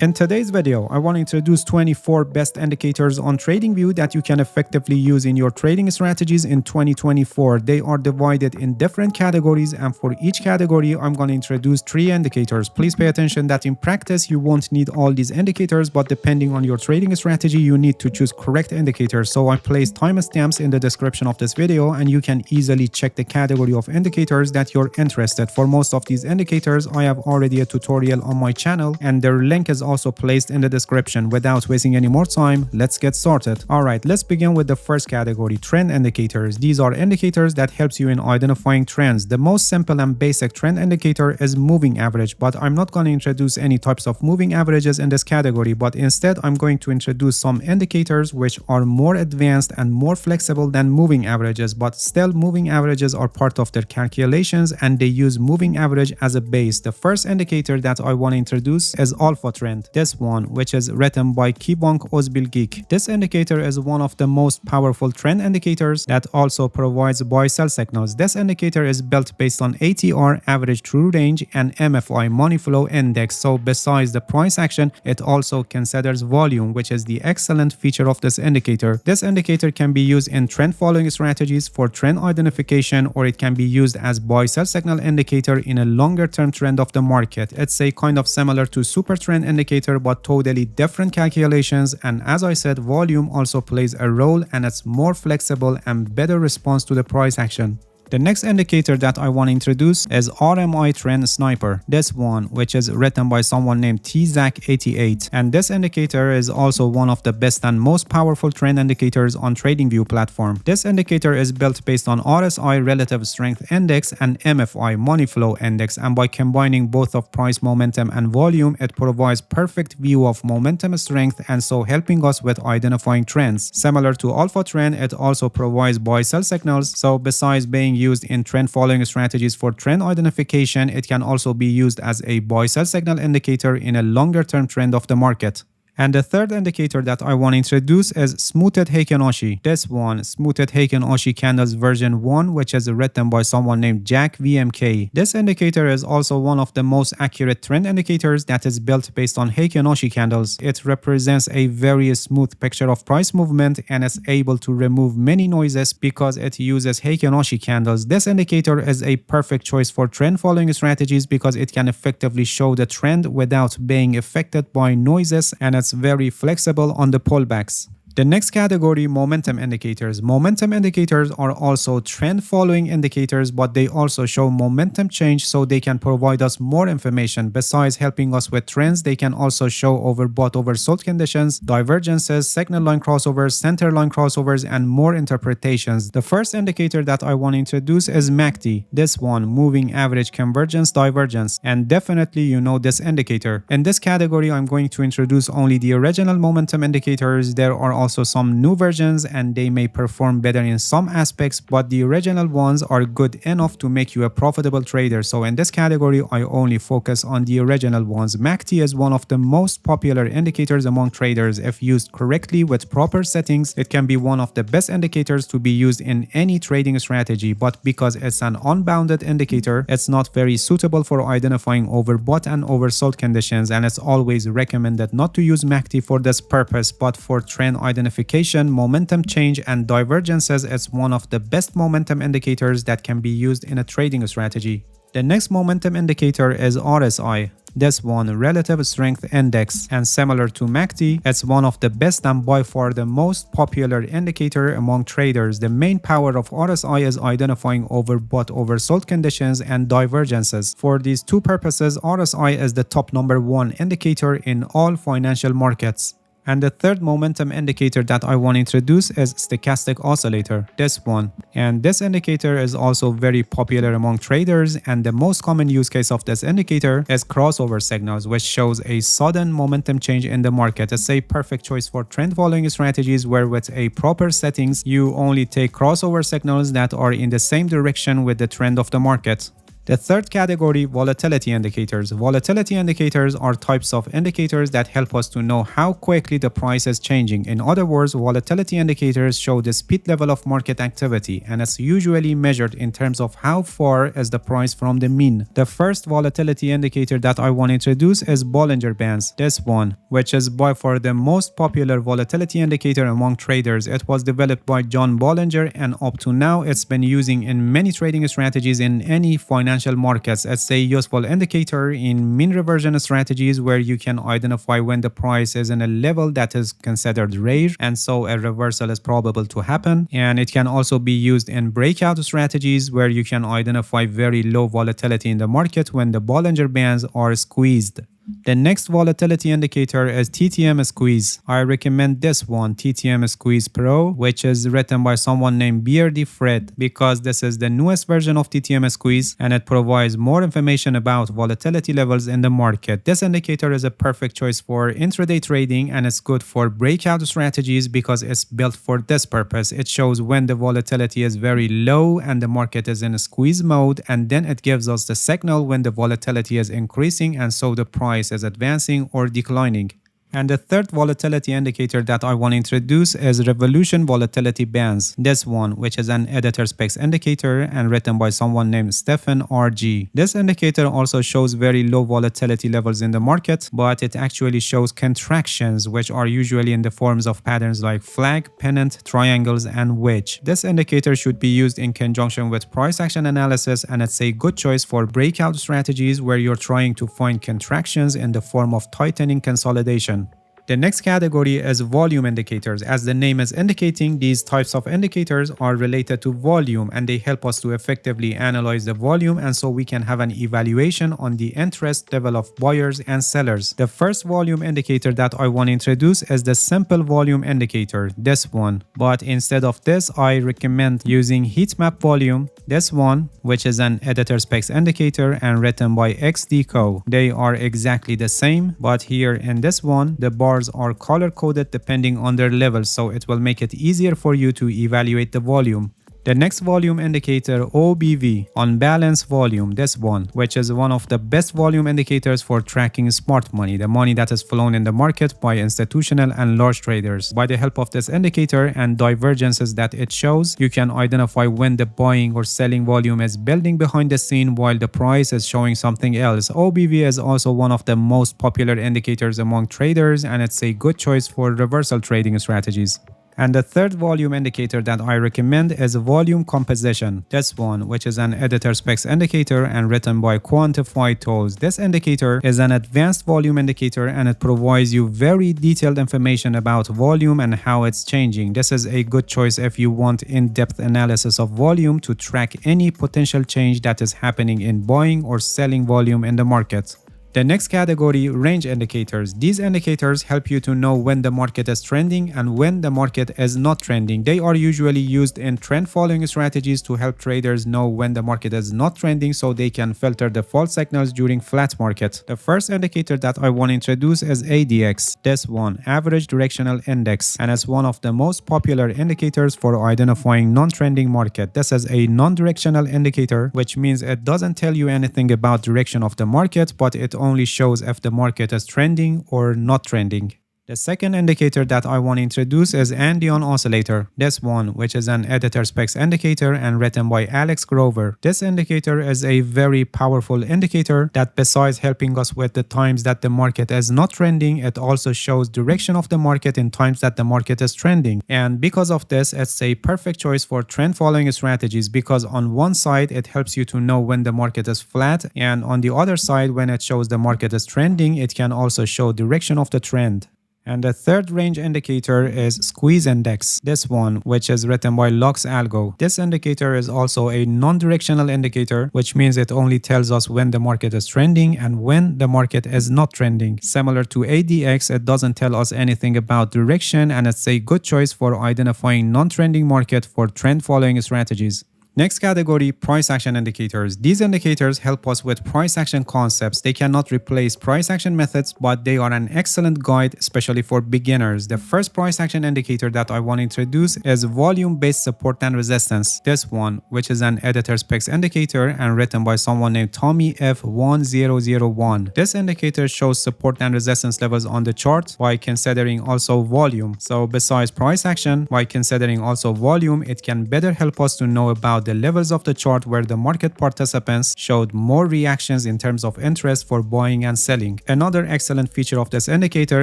In today's video, I want to introduce 24 best indicators on TradingView that you can effectively use in your trading strategies in 2024. They are divided in different categories, and for each category, I'm going to introduce 3 indicators. Please pay attention that in practice, you won't need all these indicators, but depending on your trading strategy, you need to choose correct indicators. So I placed timestamps in the description of this video, and you can easily check the category of indicators that you're interested. For most of these indicators, I have already a tutorial on my channel, and their link is also placed in the description. Without wasting any more time, let's get started. Alright, let's begin with the first category, trend indicators. These are indicators that helps you in identifying trends. The most simple and basic trend indicator is moving average, but I'm not going to introduce any types of moving averages in this category, but instead I'm going to introduce some indicators which are more advanced and more flexible than moving averages, but still moving averages are part of their calculations and they use moving average as a base. The first indicator that I want to introduce is alpha trend. This one, which is written by Keybank Özbilgeek. This indicator is one of the most powerful trend indicators that also provides buy-sell signals. This indicator is built based on ATR, average true range, and MFI, money flow index. So besides the price action, it also considers volume, which is the excellent feature of this indicator. This indicator can be used in trend following strategies for trend identification, or it can be used as buy-sell signal indicator in a longer term trend of the market. It's a kind of similar to super trend indicator, but totally different calculations, and as I said, volume also plays a role and it's more flexible and better response to the price action. The next indicator that I want to introduce is RMI Trend Sniper. This one, which is written by someone named TZAC88. And this indicator is also one of the best and most powerful trend indicators on TradingView platform. This indicator is built based on RSI Relative Strength Index and MFI Money Flow Index. And by combining both of price momentum and volume, it provides perfect view of momentum strength and so helping us with identifying trends. Similar to Alpha Trend, it also provides buy-sell signals. So besides being used in trend following strategies for trend identification, it can also be used as a buy-sell signal indicator in a longer term trend of the market. And the third indicator that I want to introduce is Smoothed Heikin Ashi. This one, Smoothed Heikin Ashi candles version 1, which is written by someone named Jack VMK. This indicator is also one of the most accurate trend indicators that is built based on Heikin Ashi candles. It represents a very smooth picture of price movement and is able to remove many noises because it uses Heikin Ashi candles. This indicator is a perfect choice for trend following strategies because it can effectively show the trend without being affected by noises, and it's very flexible on the pullbacks. The next category, momentum indicators. Momentum indicators are also trend following indicators, but they also show momentum change, so they can provide us more information. Besides helping us with trends, they can also show overbought, oversold conditions, divergences, signal line crossovers, center line crossovers, and more interpretations. The first indicator that I want to introduce is MACD. This one, moving average convergence divergence, and definitely you know this indicator. In this category, I'm going to introduce only the original momentum indicators. There are also some new versions and they may perform better in some aspects, but the original ones are good enough to make you a profitable trader. So in this category, I only focus on the original ones. MACD is one of the most popular indicators among traders. If used correctly with proper settings, it can be one of the best indicators to be used in any trading strategy, but because it's an unbounded indicator, it's not very suitable for identifying overbought and oversold conditions, and it's always recommended not to use MACD for this purpose, but for trend identification, momentum change, and divergences is one of the best momentum indicators that can be used in a trading strategy. The next momentum indicator is RSI. This one, Relative Strength Index, and similar to MACD, it's one of the best and by far the most popular indicator among traders. The main power of RSI is identifying overbought, oversold conditions and divergences. For these two purposes, RSI is the top #1 indicator in all financial markets. And the third momentum indicator that I want to introduce is stochastic oscillator, this one. And this indicator is also very popular among traders, and the most common use case of this indicator is crossover signals, which shows a sudden momentum change in the market. It's a perfect choice for trend following strategies where with a proper settings, you only take crossover signals that are in the same direction with the trend of the market. The third category, volatility indicators. Volatility indicators are types of indicators that help us to know how quickly the price is changing. In other words, volatility indicators show the speed level of market activity, and it's usually measured in terms of how far is the price from the mean. The first volatility indicator that I want to introduce is Bollinger Bands, this one, which is by far the most popular volatility indicator among traders. It was developed by John Bollinger, and up to now it's been using in many trading strategies in any financial markets. It's a useful indicator in mean reversion strategies where you can identify when the price is in a level that is considered rare and so a reversal is probable to happen. And it can also be used in breakout strategies where you can identify very low volatility in the market when the Bollinger Bands are squeezed. The next volatility indicator is TTM Squeeze. I recommend this one, TTM Squeeze Pro, which is written by someone named Beardy Fred, because this is the newest version of TTM Squeeze and it provides more information about volatility levels in the market. This indicator is a perfect choice for intraday trading and it's good for breakout strategies because it's built for this purpose. It shows when the volatility is very low and the market is in a squeeze mode, and then it gives us the signal when the volatility is increasing and so the price is advancing or declining. And the third volatility indicator that I want to introduce is Revolution Volatility Bands. This one, which is an editor specs indicator and written by someone named Stephen R.G. This indicator also shows very low volatility levels in the market, but it actually shows contractions, which are usually in the forms of patterns like flag, pennant, triangles, and wedge. This indicator should be used in conjunction with price action analysis, and it's a good choice for breakout strategies where you're trying to find contractions in the form of tightening consolidation. The next category is volume indicators. As the name is indicating, these types of indicators are related to volume and they help us to effectively analyze the volume, and so we can have an evaluation on the interest level of buyers and sellers. The first volume indicator that I want to introduce is the simple volume indicator, this one. But instead of this, I recommend using heat map volume, this one, which is an editor specs indicator and written by XDCO. They are exactly the same, but here in this one, the bars are color-coded depending on their level, so it will make it easier for you to evaluate the volume. The next volume indicator, OBV, on balance volume, this one, which is one of the best volume indicators for tracking smart money, the money that is flown in the market by institutional and large traders. By the help of this indicator and divergences that it shows, you can identify when the buying or selling volume is building behind the scene while the price is showing something else. OBV is also one of the most popular indicators among traders, and it's a good choice for reversal trading strategies. And the third volume indicator that I recommend is volume composition, this one, which is an editor specs indicator and written by Quantified Tools. This indicator is an advanced volume indicator and it provides you very detailed information about volume and how it's changing. This is a good choice if you want in-depth analysis of volume to track any potential change that is happening in buying or selling volume in the market. The next category, range indicators. These indicators help you to know when the market is trending and when the market is not trending. They are usually used in trend following strategies to help traders know when the market is not trending so they can filter the false signals during flat market. The first indicator that I want to introduce is ADX, this one, Average Directional Index, and it's one of the most popular indicators for identifying non-trending market. This is a non-directional indicator, which means it doesn't tell you anything about direction of the market, but it only shows if the market is trending or not trending. The second indicator that I want to introduce is Andean Oscillator, this one, which is an editor specs indicator and written by Alex Grover. This indicator is a very powerful indicator that besides helping us with the times that the market is not trending, it also shows direction of the market in times that the market is trending. And because of this, it's a perfect choice for trend following strategies because on one side, it helps you to know when the market is flat, and on the other side, when it shows the market is trending, it can also show direction of the trend. And the third range indicator is Squeeze Index, this one, which is written by Lux Algo. This indicator is also a non-directional indicator, which means it only tells us when the market is trending and when the market is not trending. Similar to ADX, it doesn't tell us anything about direction, and it's a good choice for identifying non-trending market for trend following strategies. Next category, price action indicators. These indicators help us with price action concepts. They cannot replace price action methods, but they are an excellent guide, especially for beginners. The first price action indicator that I want to introduce is volume-based support and resistance. This one, which is an editor specs indicator and written by someone named Tommy F1001. This indicator shows support and resistance levels on the chart by considering also volume. So besides price action, by considering also volume, it can better help us to know about the levels of the chart where the market participants showed more reactions in terms of interest for buying and selling. Another excellent feature of this indicator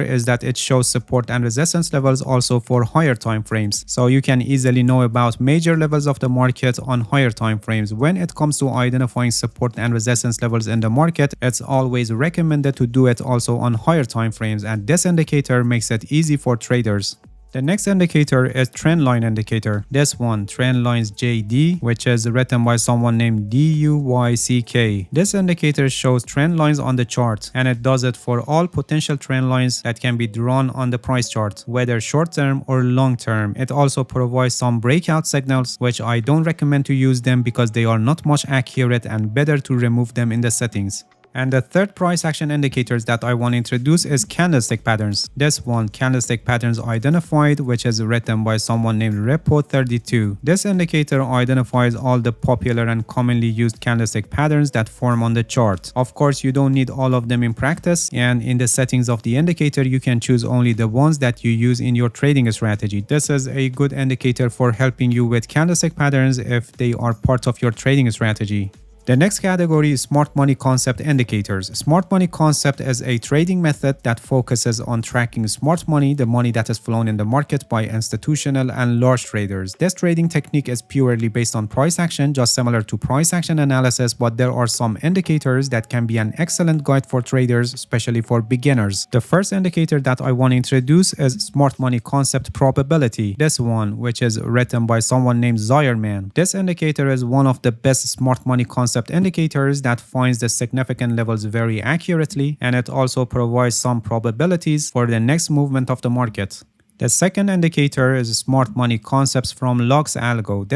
is that it shows support and resistance levels also for higher time frames. So you can easily know about major levels of the market on higher time frames. When it comes to identifying support and resistance levels in the market, it's always recommended to do it also on higher time frames, and this indicator makes it easy for traders. The next indicator is trendline indicator. This one, trendlines JD, which is written by someone named DUYCK. This indicator shows trend lines on the chart, and it does it for all potential trend lines that can be drawn on the price chart, whether short term or long term. It also provides some breakout signals, which I don't recommend to use them because they are not much accurate and better to remove them in the settings. And the third price action indicators that I want to introduce is candlestick patterns. This one, candlestick patterns identified, which is written by someone named Repo32. This indicator identifies all the popular and commonly used candlestick patterns that form on the chart. Of course, you don't need all of them in practice, and in the settings of the indicator, you can choose only the ones that you use in your trading strategy. This is a good indicator for helping you with candlestick patterns if they are part of your trading strategy. The next category is smart money concept indicators. Smart money concept is a trading method that focuses on tracking smart money, the money that is flown in the market by institutional and large traders. This trading technique is purely based on price action, just similar to price action analysis, but there are some indicators that can be an excellent guide for traders, especially for beginners. The first indicator that I want to introduce is smart money concept probability. This one, which is written by someone named Zierman. This indicator is one of the best smart money concept indicators that finds the significant levels very accurately, and it also provides some probabilities for the next movement of the market. The second indicator is smart money concepts from Logs Algo.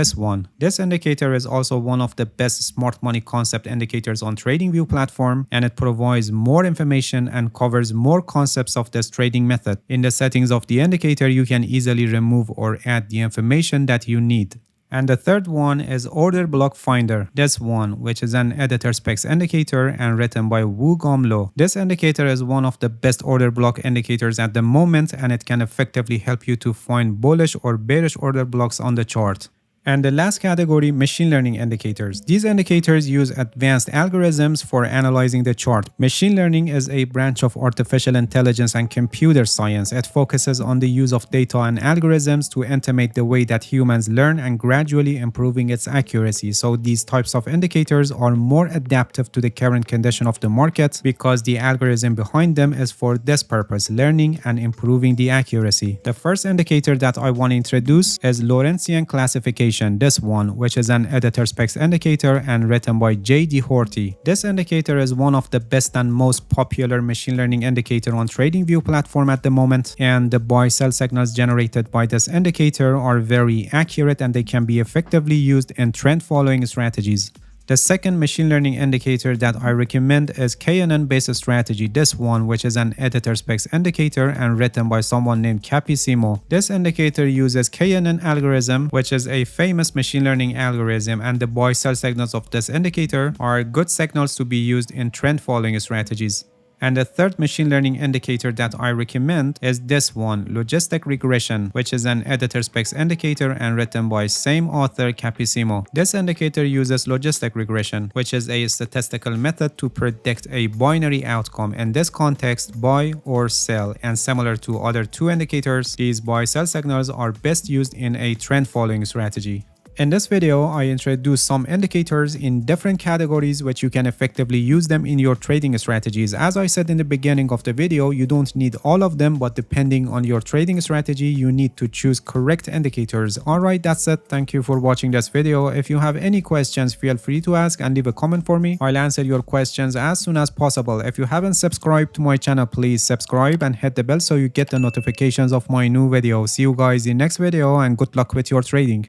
This indicator is also one of the best smart money concept indicators on TradingView platform, and it provides more information and covers more concepts of this trading method. In the settings of the indicator, you can easily remove or add the information that you need. And the third one is Order Block Finder. This one, which is an editor specs indicator and written by Woo Gom Lo. This indicator is one of the best order block indicators at the moment, and it can effectively help you to find bullish or bearish order blocks on the chart. And the last category, machine learning indicators. These indicators use advanced algorithms for analyzing the chart. Machine learning is a branch of artificial intelligence and computer science. It focuses on the use of data and algorithms to intimate the way that humans learn and gradually improving its accuracy. So these types of indicators are more adaptive to the current condition of the market because the algorithm behind them is for this purpose, learning and improving the accuracy. The first indicator that I want to introduce is Lorentzian classification. This one, which is an editor specs indicator and written by J.D. Horty. This indicator is one of the best and most popular machine learning indicator on TradingView platform at the moment, and the buy-sell signals generated by this indicator are very accurate and they can be effectively used in trend following strategies. The second machine learning indicator that I recommend is KNN-based strategy. This one, which is an editor specs indicator and written by someone named Capissimo. This indicator uses KNN algorithm, which is a famous machine learning algorithm, and the buy-sell signals of this indicator are good signals to be used in trend following strategies. And the third machine learning indicator that I recommend is this one, logistic regression, which is an editor specs indicator and written by same author Capissimo. This indicator uses logistic regression, which is a statistical method to predict a binary outcome. In this context, buy or sell, and similar to other two indicators, these buy-sell signals are best used in a trend following strategy. In this video, I introduced some indicators in different categories which you can effectively use them in your trading strategies. As I said in the beginning of the video, you don't need all of them, but depending on your trading strategy, you need to choose correct indicators. Alright, that's it. Thank you for watching this video. If you have any questions, feel free to ask and leave a comment for me. I'll answer your questions as soon as possible. If you haven't subscribed to my channel, please subscribe and hit the bell so you get the notifications of my new videos. See you guys in next video and good luck with your trading.